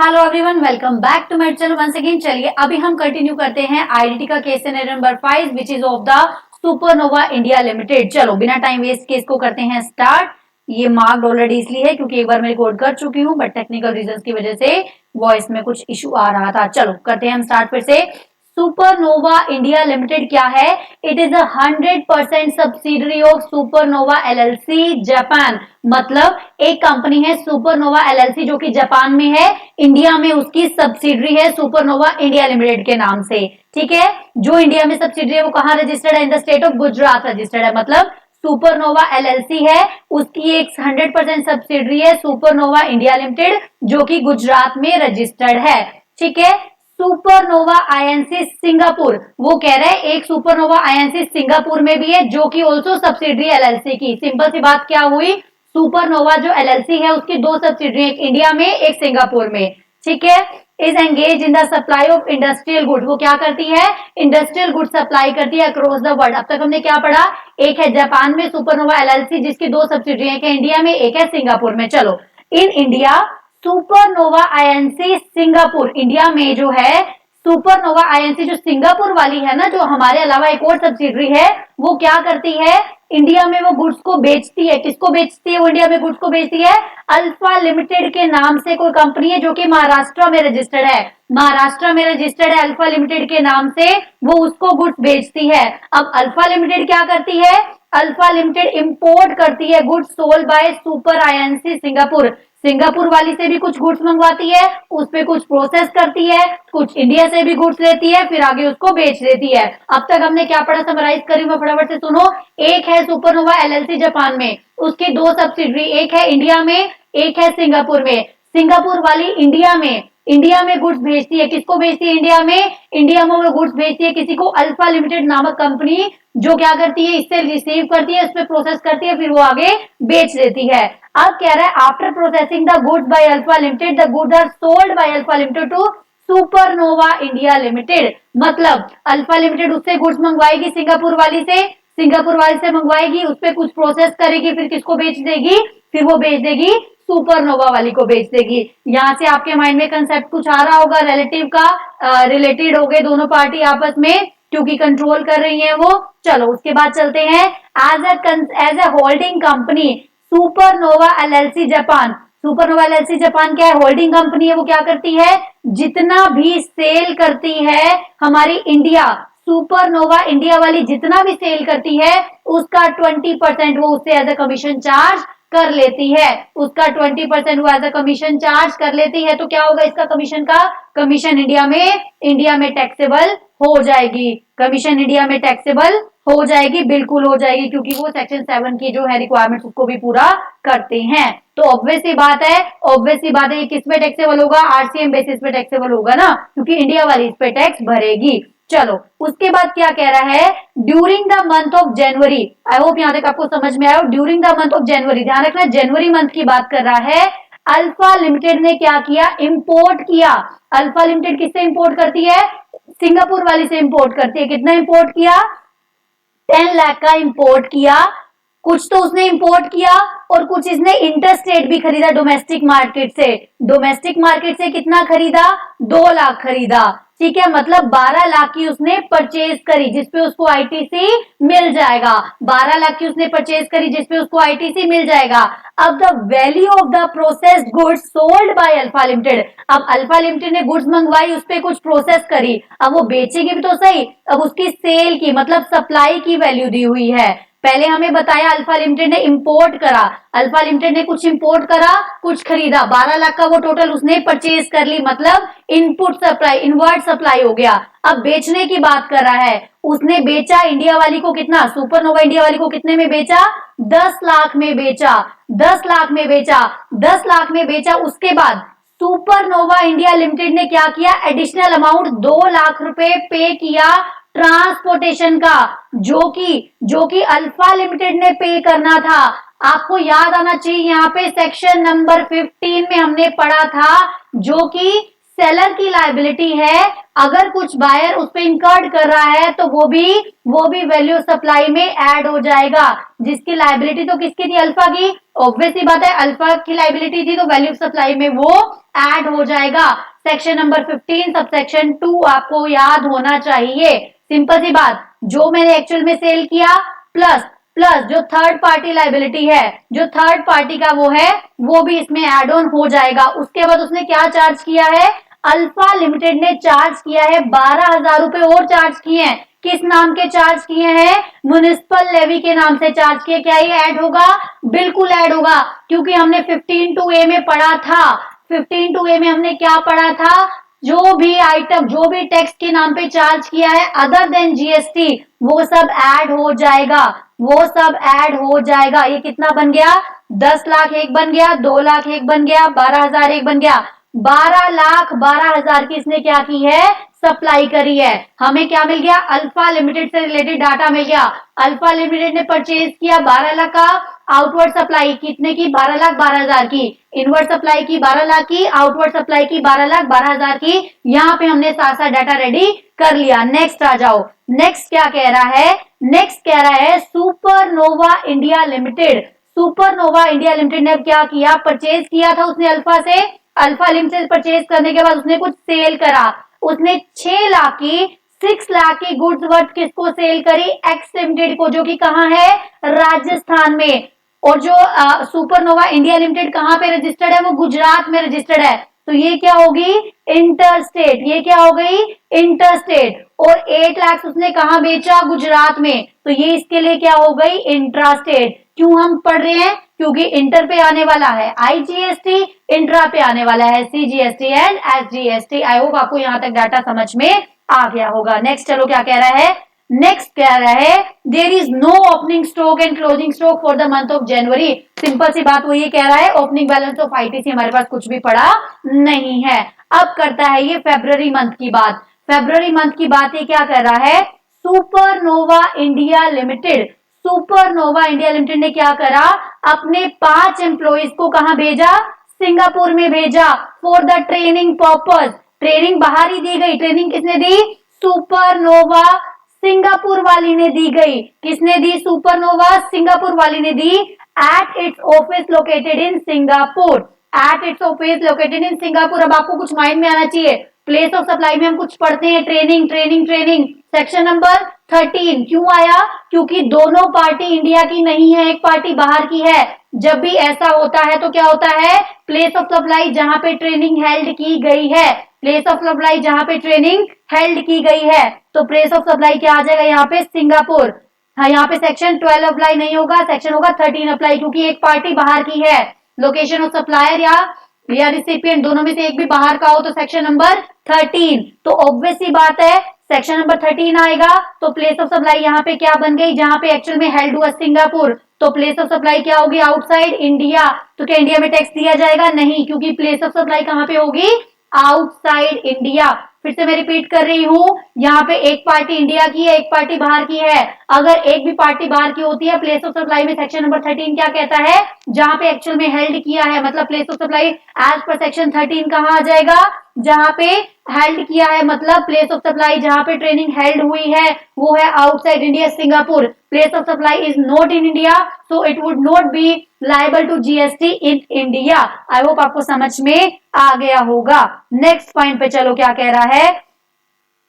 Hello everyone, welcome back to my channel once again. चलिए अभी हम कंटिन्यू करते हैं आईडीटी का case scenario number 5 which is of the Supernova India limited. चलो बिना टाइम वेस्ट केस को करते हैं स्टार्ट। ये मार्क्ड ऑलरेडी इसलिए है क्योंकि एक बार मैं रिकॉर्ड कर चुकी हूँ, बट टेक्निकल रीजंस की वजह से वॉइस में कुछ इशू आ रहा था। चलो करते हैं हम स्टार्ट फिर से। सुपरनोवा इंडिया लिमिटेड क्या है? It is 100% subsidiary of supernova LLC Japan. मतलब एक कंपनी है सुपरनोवा एलएलसी जो कि जापान में है, इंडिया में उसकी सब्सिडरी है सुपरनोवा इंडिया लिमिटेड के नाम से। ठीक है, जो इंडिया में सब्सिडरी है वो कहां रजिस्टर्ड है? In the state of Gujarat registered है। मतलब सुपरनोवा एलएलसी है, उसकी एक 100% सब्सिडरी है सुपरनोवा इंडिया लिमिटेड जो कि गुजरात में रजिस्टर्ड है। ठीक है, सुपरनोवा आईएनसी सिंगापुर, वो कह रहे हैं एक सुपरनोवा आईएनसी सिंगापुर में भी है जो कि ऑल्सो सब्सिडरी एलएलसी की। सिंपल सी बात क्या हुई, सुपरनोवा जो एलएलसी है उसकी दो सब्सिडरी, एक इंडिया में एक सिंगापुर में। ठीक है, is engage in the supply of industrial good, वो क्या करती है? इंडस्ट्रियल गुड सप्लाई करती है अक्रॉस द वर्ल्ड। अब तक हमने क्या पढ़ा? एक है जापान में सुपरनोवा एलएलसी जिसकी दो सब्सिडरी, एक है इंडिया में एक है सिंगापुर में। चलो, in India supernova INC Singapore, India में जो है सुपरनोवा आईएनसी जो सिंगापुर वाली है ना, जो हमारे अलावा एक और सब्सिडरी है, वो क्या करती है? इंडिया में वो गुड्स को बेचती है। किसको बेचती है? वो इंडिया में गुड्स को बेचती है अल्फा लिमिटेड के नाम से कोई कंपनी है जो कि महाराष्ट्र में रजिस्टर्ड है। महाराष्ट्र में रजिस्टर्ड है अल्फा लिमिटेड के नाम से, वो उसको गुड्स बेचती है। अब अल्फा लिमिटेड क्या करती है? अल्फा लिमिटेड इंपोर्ट करती है goods sold by super INC Singapore. Singapore वाली से भी कुछ गुड्स मंगवाती है, उस पे कुछ प्रोसेस करती है, कुछ इंडिया से भी गुड्स लेती है, फिर आगे उसको बेच देती है। अब तक हमने क्या पढ़ा, समराइज करी मैं फटाफट से सुनो। एक है सुपरनोवा एलएलसी जापान में, उसकी दो सब्सिडरी, एक है इंडिया में एक है सिंगापुर में। सिंगापुर वाली इंडिया में गुड्स भेजती है। किसको भेजती है? इंडिया में वो गुड्स भेजती है किसी को, अल्फा लिमिटेड नामक कंपनी, जो क्या करती है? इससे रिसीव करती है, इसमें प्रोसेस करती है, फिर वो आगे बेच देती है। अब कह रहा है after processing the goods by Alpha limited the goods are sold by Alpha limited to Supernova India limited. मतलब अल्फा लिमिटेड उससे गुड्स मंगवाएगी सिंगापुर वाली से, सिंगापुर वाली से मंगवाएगी, उस पर कुछ प्रोसेस करेगी, फिर किसको बेच देगी? फिर वो बेच देगी सुपरनोवा वाली को बेच देगी। यहां से आपके माइंड में कंसेप्ट कुछ आ रहा होगा रिलेटिव का, रिलेटेड हो गए दोनों पार्टी आपस में क्योंकि कंट्रोल कर रही है वो। चलो उसके बाद चलते हैं। As a holding company Supernova LLC Japan, Supernova LLC Japan क्या है? होल्डिंग कंपनी है। वो क्या करती है? जितना भी सेल करती है हमारी इंडिया, सुपरनोवा इंडिया वाली जितना भी सेल करती है उसका 20% वो उससे एज ए कमीशन चार्ज कर लेती है। उसका 20% वो एज ए कमीशन चार्ज कर लेती है। तो क्या होगा इसका कमीशन का? कमीशन इंडिया में टैक्सेबल हो जाएगी। कमीशन इंडिया में टैक्सेबल हो जाएगी, बिल्कुल हो जाएगी, क्योंकि वो सेक्शन 7 की जो है रिक्वायरमेंट उसको भी पूरा करते हैं। तो ऑब्वियस सी बात है ये किस पे टैक्सेबल होगा? आरसीएम बेसिस पे टैक्सेबल होगा ना, क्योंकि इंडिया वाली इस पे टैक्स भरेगी। चलो उसके बाद क्या कह रहा है? During the month of January, I hope यहां तक आपको समझ में आया। ड्यूरिंग द मंथ ऑफ जनवरी, ध्यान रखना जनवरी मंथ की बात कर रहा है। अल्फा लिमिटेड ने क्या किया? इंपोर्ट किया। अल्फा लिमिटेड किससे इंपोर्ट करती है? सिंगापुर वाली से इंपोर्ट करती है। कितना इंपोर्ट किया? 10 लाख का इंपोर्ट किया। कुछ तो उसने इंपोर्ट किया और कुछ इसने इंटरस्टेट भी खरीदा डोमेस्टिक मार्केट से। डोमेस्टिक मार्केट से कितना खरीदा? 2 लाख खरीदा। ठीक है, मतलब 12 लाख की उसने परचेज करी जिसपे उसको आईटीसी मिल जाएगा। 12 लाख की उसने परचेज करी जिसपे उसको आईटीसी मिल जाएगा। अब the value of the processed goods sold by Alpha limited, अब अल्फा लिमिटेड ने गुड्स मंगवाई, उस पर कुछ प्रोसेस करी, अब वो बेचेगी भी तो सही। अब उसकी सेल की मतलब सप्लाई की वैल्यू दी हुई है। पहले हमें बताया अल्फा लिमिटेड ने इंपोर्ट करा, अल्फा लिमिटेड ने कुछ इंपोर्ट करा कुछ खरीदा, 12 लाख का वो टोटल उसने परचेज कर ली, मतलब इनपुट सप्लाई इनवर्ट सप्लाई हो गया। अब बेचने की बात कर रहा है, उसने बेचा इंडिया वाली को कितना? सुपरनोवा इंडिया वाली को कितने में बेचा? 10 लाख में बेचा। 10 लाख में बेचा, 10 लाख में बेचा। उसके बाद सुपरनोवा इंडिया लिमिटेड ने क्या किया? एडिशनल अमाउंट 2 लाख रुपए पे किया ट्रांसपोर्टेशन का, जो कि अल्फा लिमिटेड ने पे करना था। आपको याद आना चाहिए, यहाँ पे सेक्शन नंबर 15 में हमने पढ़ा था, जो कि सेलर की लायबिलिटी है। अगर कुछ बायर उस पर इंकर्ड कर रहा है तो वो भी वैल्यू सप्लाई में ऐड हो जाएगा। जिसकी लायबिलिटी तो किसकी थी? अल्फा की। ऑब्वियस सी बात है, अल्फा की लायबिलिटी थी तो वैल्यू सप्लाई में वो ऐड हो जाएगा। सेक्शन नंबर 15 सबसेक्शन 2 आपको याद होना चाहिए। सिंपल सी बात, जो मैंने एक्चुअल में सेल किया प्लस प्लस जो थर्ड पार्टी लाइबिलिटी है, जो थर्ड पार्टी का वो है, वो भी इसमें एड ऑन हो जाएगा। उसके बाद उसने क्या चार्ज किया है, अल्फा लिमिटेड ने चार्ज किया है 12,000 रुपए और चार्ज किए हैं। किस नाम के चार्ज किए हैं, म्युनिसिपल लेवी के नाम से चार्ज किए। क्या ये ऐड होगा, बिल्कुल ऐड होगा, क्योंकि हमने 15(2)A में पढ़ा था। 15(2)A में हमने क्या पढ़ा था, जो भी आइटम, जो भी टैक्स के नाम पे चार्ज किया है अदर देन जीएसटी, वो सब ऐड हो जाएगा, वो सब ऐड हो जाएगा। ये कितना बन गया, 10 लाख एक बन गया, 2 लाख एक बन गया, 12,000 एक बन गया। 12,12,000 की इसने क्या की है, सप्लाई करी है। हमें क्या मिल गया, अल्फा लिमिटेड से रिलेटेड डाटा मिल गया। अल्फा लिमिटेड ने परचेज किया 12 लाख का, आउटवर्ड सप्लाई कितने की, 12,12,000 की। इनवर्ड सप्लाई की 12 लाख की, आउटवर्ड सप्लाई की 12,12,000 की। यहाँ पे हमने साथ साथ डाटा रेडी कर लिया। नेक्स्ट आ जाओ, नेक्स्ट क्या कह रहा है, नेक्स्ट कह रहा है supernova India limited. Supernova India limited ने क्या किया, परचेज किया था उसने अल्फा से। अल्फा लिमिटेड परचेज करने के बाद उसने कुछ सेल करा। उसने 6 लाख की, 6 लाख की गुड्स वर्थ किसको सेल करी, एक्स लिमिटेड को, जो कि कहाँ है, राजस्थान में। और जो सुपरनोवा इंडिया लिमिटेड कहाँ पे रजिस्टर्ड है, वो गुजरात में रजिस्टर्ड है। तो ये क्या होगी, इंटरस्टेट। ये क्या हो गई, इंटरस्टेट। और 8 लाख उसने कहाँ बेचा, गुजरात में। तो ये इसके लिए क्या हो गई, इंट्रास्टेट। क्यों हम पढ़ रहे हैं, क्योंकि इंटर पे आने वाला है आईजीएसटी, इंट्रा पे आने वाला है CGST and SGST. I hope आपको यहाँ तक डाटा समझ में आ गया होगा। नेक्स्ट चलो क्या कह रहा है, नेक्स्ट कह रहा है there is no opening stock and closing stock for the month of January. Simple सी बात वो ये कह रहा है, ओपनिंग बैलेंस ऑफ आईटीसी हमारे पास कुछ भी पड़ा नहीं है। अब करता है ये फेब्रुअरी मंथ की बात। फेब्रुअरी मंथ की बात ये क्या कर रहा है, supernova India limited. Supernova India limited ने क्या करा, अपने 5 एम्प्लॉइज को कहां भेजा, सिंगापुर में भेजा for the training purpose. Training बाहर ही दी गई। ट्रेनिंग किसने दी, सुपरनोवा सिंगापुर वाली ने दी गई। किसने दी, सुपरनोवा सिंगापुर वाली ने दी। At its office located in Singapore. At its office located in Singapore. अब आपको कुछ माइंड में आना चाहिए, प्लेस ऑफ सप्लाई में हम कुछ पढ़ते हैं, training training training. Section number 13 क्यों आया, क्योंकि दोनों पार्टी इंडिया की नहीं है, एक पार्टी बाहर की है। जब भी ऐसा होता है तो क्या होता है, प्लेस ऑफ सप्लाई जहां पे ट्रेनिंग हेल्ड की गई है, प्लेस ऑफ सप्लाई जहां पे ट्रेनिंग हेल्ड की गई है, तो प्लेस ऑफ सप्लाई क्या आ जाएगा यहाँ पे, सिंगापुर। हाँ, यहाँ पे सेक्शन 12 अप्लाई नहीं होगा, सेक्शन होगा 13 अप्लाई, क्योंकि एक पार्टी बाहर की है। लोकेशन ऑफ सप्लायर या रिसिपिएंट दोनों में से एक भी बाहर का हो तो सेक्शन नंबर 13। तो ऑब्वियस सी बात है सेक्शन नंबर 13 आएगा। तो प्लेस ऑफ सप्लाई यहाँ पे क्या बन गई, जहां पे एक्चुअल में हेल्ड हुआ सिंगापुर, तो प्लेस ऑफ सप्लाई क्या होगी, आउटसाइड इंडिया। तो क्या इंडिया में टैक्स दिया जाएगा, नहीं, क्योंकि प्लेस ऑफ सप्लाई कहां पे होगी, आउटसाइड इंडिया। फिर से मैं रिपीट कर रही हूं, यहाँ पे एक पार्टी इंडिया की है, एक पार्टी बाहर की है। अगर एक भी पार्टी बाहर की होती है, प्लेस ऑफ सप्लाई में सेक्शन नंबर 13 क्या कहता है, जहां पे एक्चुअल में हेल्ड किया है, मतलब place of supply as per section 13 कहां आ जाएगा, जहां पे हेल्ड किया है, मतलब प्लेस ऑफ सप्लाई जहां पे ट्रेनिंग हेल्ड हुई है वो है outside India Singapore. Place of supply is not in India, so it would not be liable to GST in India. I hope आपको समझ में आ गया होगा। नेक्स्ट पॉइंट पे चलो क्या कह रहा है,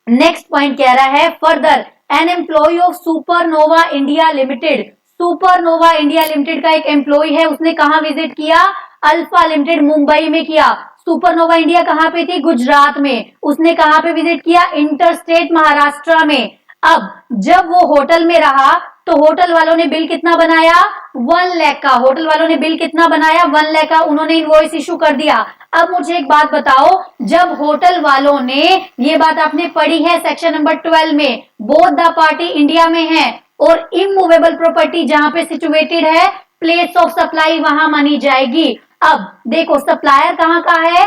नेक्स्ट पॉइंट कह रहा है further an employ of Supernova India limited. Supernova India limited का एक एम्प्लॉय है, उसने कहां विजिट किया, अल्फा लिमिटेड मुंबई में किया। सुपरनोवा इंडिया कहां पे थी, गुजरात में। उसने कहां पे विजिट किया, इंटरस्टेट महाराष्ट्र में। अब जब वो होटल में रहा तो होटल वालों ने बिल कितना बनाया, 1 लाख का। होटल वालों ने बिल कितना बनाया, 1 लाख का। उन्होंने इनवॉइस इशू कर दिया। अब मुझे एक बात बताओ, जब होटल वालों ने, ये बात आपने पढ़ी है सेक्शन नंबर 12 में, बोथ द पार्टी इंडिया में है और इमूवेबल प्रॉपर्टी जहां पे सिचुएटेड है, प्लेस ऑफ सप्लाई वहां मानी जाएगी। अब देखो सप्लायर कहाँ का है,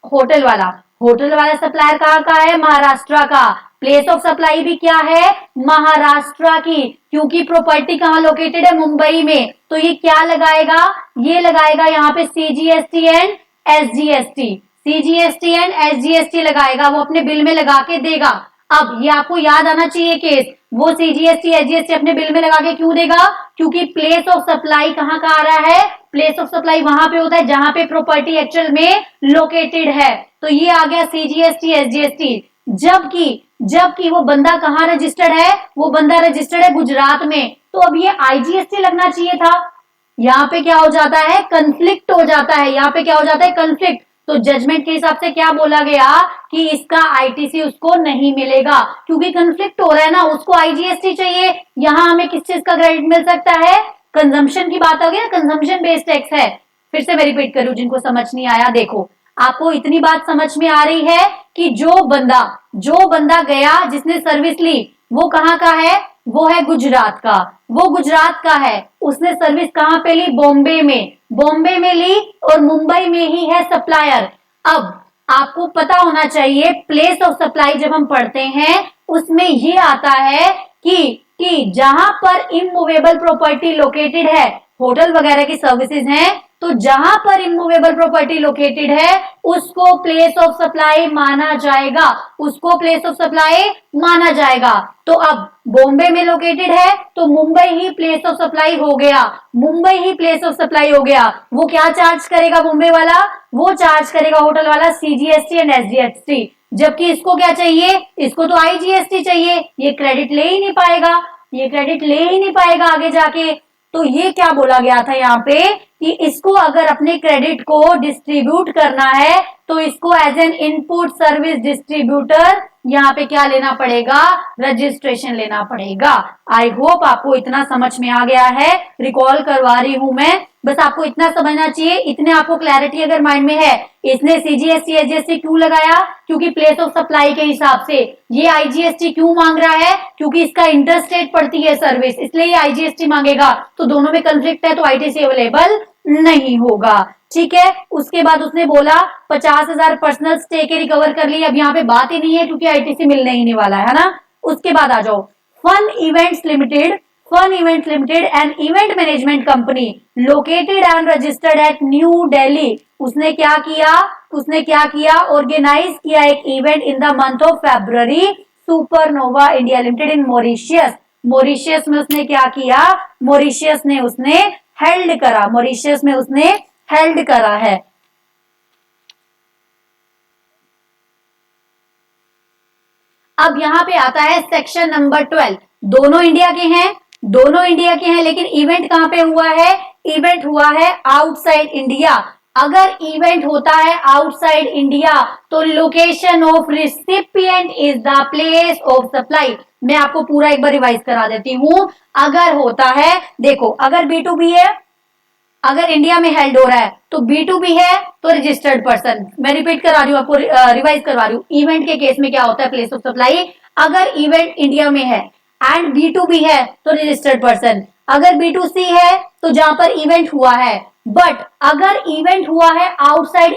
होटल वाला। होटल वाला सप्लायर कहाँ का है, महाराष्ट्र का। प्लेस ऑफ सप्लाई भी क्या है, महाराष्ट्र की, क्योंकि प्रॉपर्टी कहाँ लोकेटेड है, मुंबई में। तो ये क्या लगाएगा, ये लगाएगा यहाँ पे CGST and SGST. CGST and SGST लगाएगा, वो अपने बिल में लगा के देगा। अब ये आपको याद आना चाहिए केस, वो सीजीएसटी एसजीएसटी अपने बिल में लगा के क्यों देगा, क्योंकि प्लेस ऑफ सप्लाई कहाँ का आ रहा है, प्लेस ऑफ सप्लाई वहां पे होता है जहां पे प्रॉपर्टी एक्चुअल में लोकेटेड है। तो ये आ गया सीजीएसटी एसजीएसटी। जबकि जबकि वो बंदा कहाँ रजिस्टर्ड है, वो बंदा रजिस्टर्ड है गुजरात में, तो अब ये आईजीएसटी लगना चाहिए था। यहाँ पे क्या हो जाता है, कंफ्लिक्ट हो जाता है, यहाँ पे क्या हो जाता है, कंफ्लिक्ट। तो जजमेंट के हिसाब से क्या बोला गया कि इसका आईटीसी उसको नहीं मिलेगा, क्योंकि कंफ्लिक्ट हो रहा है ना, उसको आईजीएसटी चाहिए, यहाँ हमें किस चीज का क्रेडिट मिल सकता है, कंजम्पशन की बात हो गई ना, कंजम्पशन बेस्ड टैक्स है। फिर से मैं रिपीट करूं, जिनको समझ नहीं आया, देखो आपको इतनी बात समझ में आ रही है कि जो बंदा गया जिसने सर्विस ली, वो कहाँ का है, वो है गुजरात का, वो गुजरात का है, उसने सर्विस कहाँ पे ली, बॉम्बे में ली, और मुंबई में ही है सप्लायर। अब आपको पता होना चाहिए प्लेस ऑफ सप्लाई जब हम पढ़ते हैं उसमें ये आता है कि जहां पर इमूवेबल प्रॉपर्टी लोकेटेड है, होटल वगैरह की सर्विसेज हैं, तो जहां पर इमूवेबल प्रॉपर्टी लोकेटेड है उसको प्लेस ऑफ सप्लाई माना जाएगा, उसको प्लेस ऑफ सप्लाई माना जाएगा। तो अब बॉम्बे में लोकेटेड है तो मुंबई ही प्लेस ऑफ सप्लाई हो गया, मुंबई ही प्लेस ऑफ सप्लाई हो गया। वो क्या चार्ज करेगा बॉम्बे वाला, वो चार्ज करेगा होटल वाला सीजीएसटी एंड एसजीएसटी, जबकि इसको क्या चाहिए, इसको तो आईजीएसटी चाहिए, ये क्रेडिट ले ही नहीं पाएगा, ये क्रेडिट ले ही नहीं पाएगा आगे जाके। तो ये क्या बोला गया था यहाँ पे कि इसको अगर अपने क्रेडिट को डिस्ट्रीब्यूट करना है तो इसको as an input service distributor यहाँ पे क्या लेना पड़ेगा, रजिस्ट्रेशन लेना पड़ेगा। आई होप आपको इतना समझ में आ गया है, रिकॉल करवा रही हूं मैं, बस आपको इतना समझना चाहिए, इतने आपको क्लैरिटी अगर माइंड में है। इसने सीजीएसटी एसजीएसटी क्यों लगाया, क्योंकि प्लेस ऑफ सप्लाई के हिसाब से। ये आईजीएसटी क्यों मांग रहा है, क्योंकि इसका इंटरस्टेट पड़ती है सर्विस, इसलिए ये आईजीएसटी मांगेगा। तो दोनों में कंफ्लिक्ट है तो आईटीसी अवेलेबल नहीं होगा, ठीक है। उसके बाद उसने बोला 50,000 पर्सनल स्टे के रिकवर कर ली, अब यहाँ पे बात ही नहीं है क्योंकि आईटीसी मिलने ही नहीं वाला है ना। उसके बाद आ जाओ fun events limited, an event management company located and registered at New Delhi. उसने क्या किया, ऑर्गेनाइज किया एक event in the month of February, Supernova India limited in Mauritius. Mauritius में उसने क्या किया, मॉरिशियस में उसने हेल्ड करा है। अब यहाँ पे आता है सेक्शन नंबर 12, दोनों इंडिया के हैं, लेकिन इवेंट कहाँ पे हुआ है, इवेंट हुआ है आउटसाइड इंडिया। अगर इवेंट होता है आउटसाइड इंडिया तो location of recipient is the place of supply. मैं आपको पूरा एक बार रिवाइज करा देती हूं। अगर होता है, देखो अगर B2B है, अगर इंडिया में हेल्ड हो रहा है तो B2B है तो रजिस्टर्ड पर्सन। मैं रिपीट करा रही हूँ आपको, रिवाइज करवा रही हूँ। इवेंट के केस में क्या होता है, प्लेस ऑफ सप्लाई, अगर इवेंट इंडिया में है एंड B2B है तो रजिस्टर्ड पर्सन। अगर B2C है तो जहां पर इवेंट हुआ है, बट अगर इवेंट हुआ है आउटसाइड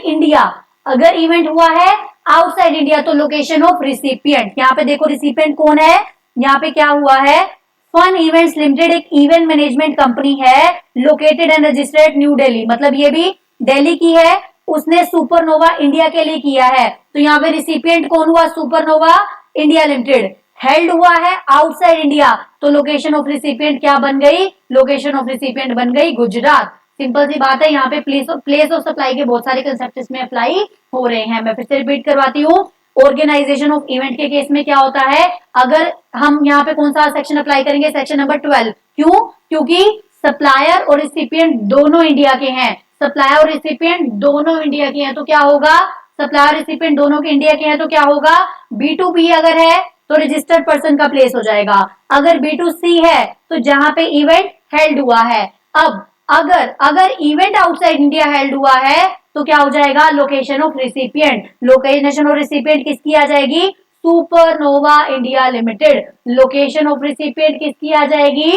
इंडिया, तो लोकेशन ऑफ रिसिपिएंट। यहाँ पे देखो रिसिपिएंट कौन है, यहाँ पे क्या हुआ है, फन इवेंट्स लिमिटेड एक इवेंट मैनेजमेंट कंपनी है, located and registered new Delhi, मतलब ये भी दिल्ली की है, उसने सुपरनोवा इंडिया के लिए किया है। तो यहाँ पे रिसिपिएंट कौन हुआ, सुपरनोवा इंडिया लिमिटेड। हेल्ड हुआ है आउटसाइड इंडिया तो लोकेशन ऑफ रिसिपिएंट क्या बन गई, लोकेशन ऑफ रिसिपिएंट बन गई गुजरात। सिंपल सी बात है, यहाँ पे प्लेस ऑफ सप्लाई के बहुत सारे कंसेप्ट इसमें अप्लाई हो रहे हैं। मैं फिर से रिपीट करवाती हूँ। ऑर्गेनाइजेशन ऑफ इवेंट के केस में क्या होता है, अगर हम यहाँ पे कौन सा सेक्शन अप्लाई करेंगे, सेक्शन नंबर 12। क्यों, क्योंकि सप्लायर और रिसिपिएंट दोनों इंडिया के हैं, सप्लायर और रिसिपिएंट दोनों इंडिया के हैं, तो क्या होगा, सप्लायर रिसिपिएंट दोनों के इंडिया के हैं तो क्या होगा, B2B अगर है तो रजिस्टर्ड पर्सन का प्लेस हो जाएगा। अगर B2C है तो जहां पे इवेंट हेल्ड हुआ है। अब अगर इवेंट आउटसाइड इंडिया हेल्ड हुआ है तो क्या हो जाएगा, location of recipient. Location of recipient किसकी आ जाएगी, supernova India limited. Location of recipient किसकी आ जाएगी,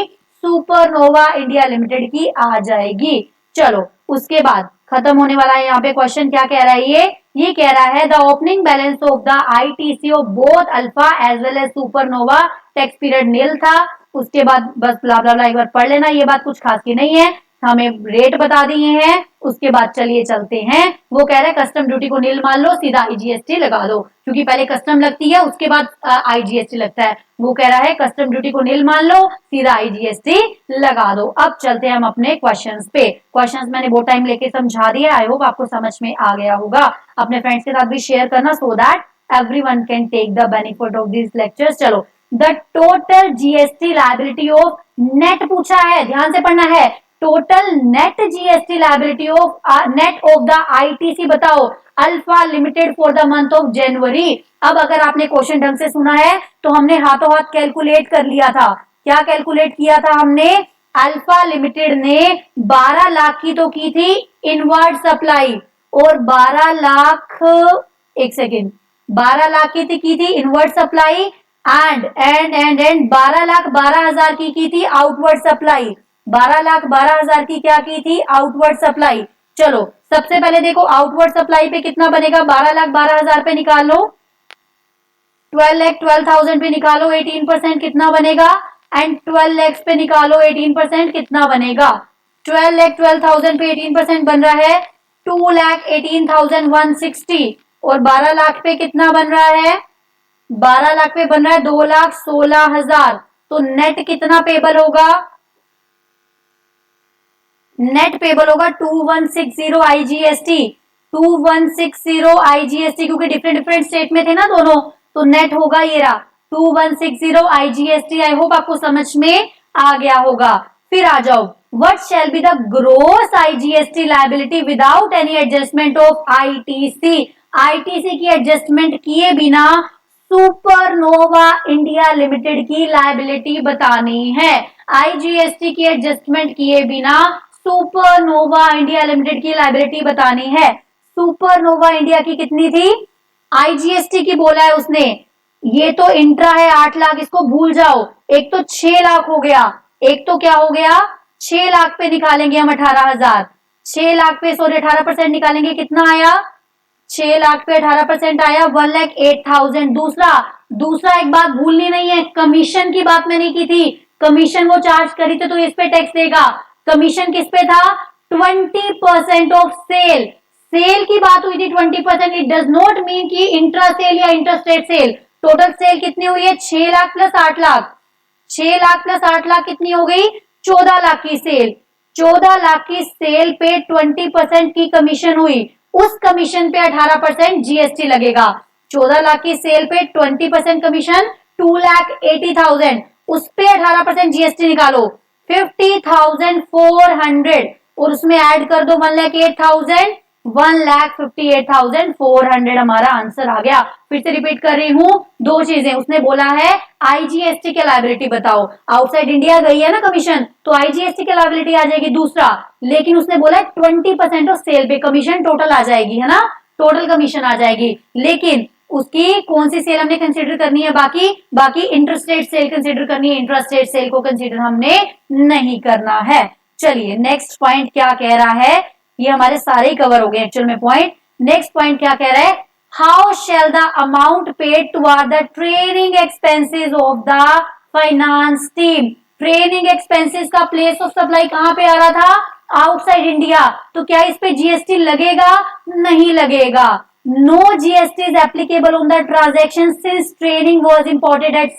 सुपरनोवा इंडिया लिमिटेड की आ जाएगी। चलो उसके बाद खत्म होने वाला है यहाँ पे क्वेश्चन। क्या कह रहा है ये कह रहा है the opening balance of the ITC of both Alpha as well as Supernova tax period nil था। उसके बाद बस ब्ला ब्ला ब्ला एक बार पढ़ लेना, ये बात कुछ खास की नहीं है। हमें रेट बता दिए हैं। उसके बाद चलिए चलते हैं, वो कह रहा है कस्टम ड्यूटी को नील मान लो, सीधा आईजीएसटी लगा दो, क्योंकि पहले कस्टम लगती है उसके बाद आईजीएसटी लगता है। वो कह रहा है कस्टम ड्यूटी को नील मान लो, सीधा आईजीएसटी लगा दो। अब चलते हैं हम अपने क्वेश्चंस पे। क्वेश्चंस मैंने बहुत टाइम लेके समझा दिया, आई होप आपको समझ में आ गया होगा। अपने फ्रेंड्स के साथ भी शेयर करना so that everyone can take the benefit of these lectures। चलो, the total GST liability of net पूछा है, ध्यान से पढ़ना है। total net GST liability of net of the ITC बताओ, alpha limited for the month of जनवरी। अब अगर आपने क्वेश्चन ढंग से सुना है तो हमने हाथों हाथ कैलकुलेट कर लिया था। क्या कैलकुलेट किया था हमने? अल्फा लिमिटेड ने 12 लाख की तो की थी इनवर्ड सप्लाई, और 12 लाख, एक सेकेंड, 12 लाख की थी इनवर्ड सप्लाई, एंड 12 लाख 12,000 की थी आउटवर्ड सप्लाई। 12 लाख 12,000 की क्या की थी? Outward supply. चलो सबसे पहले देखो आउटवर्ड सप्लाई पे कितना बनेगा, 12 लाख 12,000 पे निकालो, 12 लाख 12,000 पे निकालो 18% कितना बनेगा, एंड 12 लाख पे निकालो 18% कितना बनेगा। 12 लाख 12,000 पे 18% बन रहा है 2,18,160, और 12 लाख पे कितना बन रहा है? 12 लाख पे बन रहा है 2,16,000। तो नेट कितना पेबल होगा? नेट पेबल होगा 2160 आईजीएसटी, 2160 आईजीएसटी, क्योंकि डिफरेंट डिफरेंट स्टेट में थे ना दोनों, तो नेट होगा ये रहा 2160 आईजीएसटी। आई होप आपको समझ में आ गया होगा। फिर आ जाओ, what shall be the gross IGST liability without any adjustment of ITC? ITC की एडजस्टमेंट किए बिना सुपरनोवा इंडिया लिमिटेड की लायबिलिटी बतानी है। आईजीएसटी की एडजस्टमेंट किए बिना सुपरनोवा इंडिया लिमिटेड की लायबिलिटी बतानी है। सुपरनोवा इंडिया की कितनी थी? आईजीएसटी की बोला है उसने, ये तो इंट्रा है 8 लाख, इसको भूल जाओ। एक तो 6 लाख हो गया, एक तो क्या हो गया, 6 लाख पे निकालेंगे हम 18,000, 6 लाख पे 18% निकालेंगे, कितना आया? 6 लाख पे 18% आया 1,08,000। दूसरा एक बात भूलनी नहीं है, कमीशन की बात मैंने की थी। कमीशन वो चार्ज करी थी तो इस पे टैक्स देगा। कमीशन किस पे था? 20% ऑफ सेल। सेल की बात हुई थी 20%। इट डज नॉट मीन कि इंट्रा सेल या इंटरस्टेट सेल। टोटल सेल कितनी हुई है? 6 लाख प्लस 8 लाख। 6 लाख प्लस 8 लाख कितनी हो गई? 14 लाख की सेल। 14 लाख की सेल पे 20% की कमीशन हुई, उस कमीशन पे 18% जीएसटी लगेगा। 14 लाख की सेल पे 20% कमीशन 2,80,000, उस पे 18% जीएसटी निकालो 50,400, और उसमें ऐड कर दो 1,08,000, 1,58,400 हमारा आंसर आ गया। फिर से रिपीट कर रही हूं, दो चीजें उसने बोला है, आईजीएसटी के लायबिलिटी बताओ। आउटसाइड इंडिया गई है ना कमीशन, तो आईजीएसटी के लायबिलिटी आ जाएगी। दूसरा, लेकिन उसने बोला 20% ऑफ सेल पे कमीशन टोटल आ जाएगी, है ना, टोटल कमीशन आ जाएगी। लेकिन उसकी कौन सी सेल हमने कंसीडर करनी है? बाकी इंटरस्टेट सेल कंसीडर करनी है, इंट्रास्टेट सेल को कंसीडर हमने नहीं करना है। चलिए नेक्स्ट पॉइंट क्या कह रहा है, ये हमारे सारे ही कवर हो गए एक्चुअल में पॉइंट। नेक्स्ट पॉइंट क्या कह रहा है, how shall the amount paid toward the training expenses of the finance team. Training expenses का प्लेस ऑफ सप्लाई कहां पे आ रहा था? Outside India. तो क्या इस पे जीएसटी लगेगा? नहीं लगेगा। No GST is applicable on the transaction since training was imported at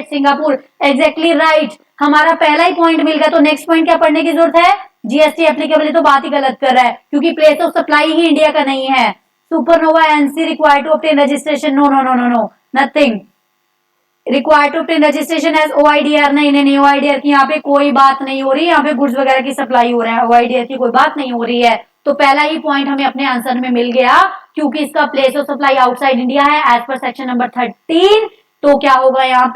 Singapore. Exactly right, हमारा पहला ही पॉइंट मिल गया। तो नेक्स्ट पॉइंट क्या पढ़ने की जरूरत है? जीएसटी एप्लीकेबल है तो बात ही गलत कर रहा है, क्योंकि प्लेस ऑफ सप्लाई ही इंडिया का नहीं है। Supernova NC required to obtain registration, no no no no no, nothing required to obtain registration as OIDR. नहीं, ओआईडीआर की यहाँ पे कोई बात नहीं हो रही, यहाँ पे गुड्स वगैरह की सप्लाई हो रहा है, ओआईडीआर की कोई बात नहीं हो रही है। तो पहला ही पॉइंट हमें अपने आंसर में मिल गया, क्योंकि इसका place of supply outside India है एज पर सेक्शन नंबर 13। तो क्या होगा यहाँ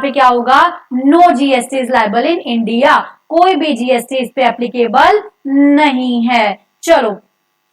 पे क्या होगा? No GST is liable in India, कोई भी जीएसटी इस पे एप्लीकेबल नहीं है। चलो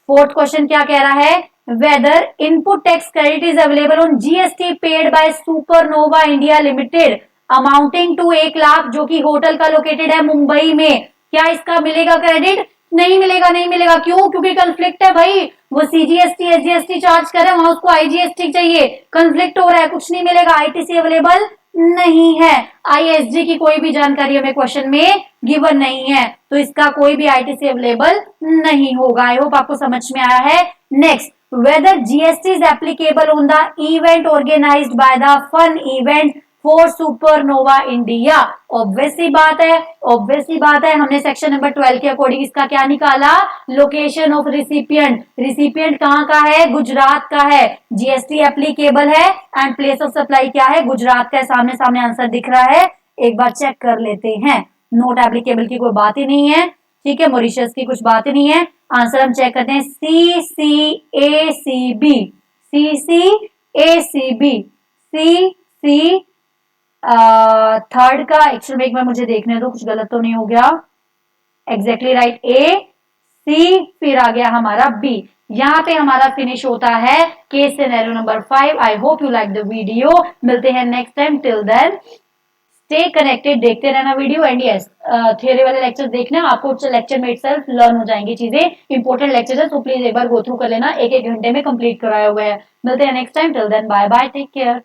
फोर्थ क्वेश्चन क्या कह रहा है, whether input tax credit is available on GST paid by Supernova India limited amounting to 1 lakh, जो कि होटल का लोकेटेड है मुंबई में। क्या इसका मिलेगा क्रेडिट? नहीं मिलेगा। क्यों? क्योंकि कंफ्लिक्ट है भाई, वो सीजीएसटी एसजीएसटी चार्ज करे, वहां उसको आईजीएसटी चाहिए, कंफ्लिक्ट हो रहा है, कुछ नहीं मिलेगा। आईटीसी अवेलेबल नहीं है। आईएसडी की कोई भी जानकारी हमें क्वेश्चन में गिवन नहीं है, तो इसका कोई भी आईटीसी अवेलेबल नहीं होगा। आई होप आपको समझ में आया है। Next, whether GST is applicable on the event organised by the fun event for Supernova India. Obviously बात है, ऑब्वियसली बात है, हमने सेक्शन नंबर 12 के अकॉर्डिंग इसका क्या निकाला, लोकेशन ऑफ रिसिपिएंट। रिसिपिएंट कहाँ का है, गुजरात का है, जीएसटी एप्लीकेबल है एंड प्लेस ऑफ सप्लाई क्या है, गुजरात का है। सामने सामने आंसर दिख रहा है, एक बार चेक कर लेते हैं। नोट एप्लीकेबल की कोई बात ही नहीं है, ठीक है, मॉरिशस की कुछ बात ही नहीं है। आंसर हम चेक करते हैं, सी सी ए सी बी, सी सी ए सी बी, सी सी थर्ड का एक्चुअल में एक बार मुझे देखने दो, कुछ गलत तो नहीं हो गया। एग्जैक्टली राइट, ए सी, फिर आ गया हमारा बी। यहाँ पे हमारा फिनिश होता है case scenario number 5। I hope you like the video. मिलते हैं next time, till then stay connected, देखते रहना वीडियो। एंड यस, थियरी वाले लेक्चर देखना, आपको लेक्चर में इटसेल्फ लर्न हो जाएंगी चीजें, इंपॉर्टेंट लेक्चर है, तो प्लीज एक बार गो थ्रू कर लेना, एक एक घंटे में कंप्लीट कराया हुआ है। मिलते हैं next time, till then bye bye, take care.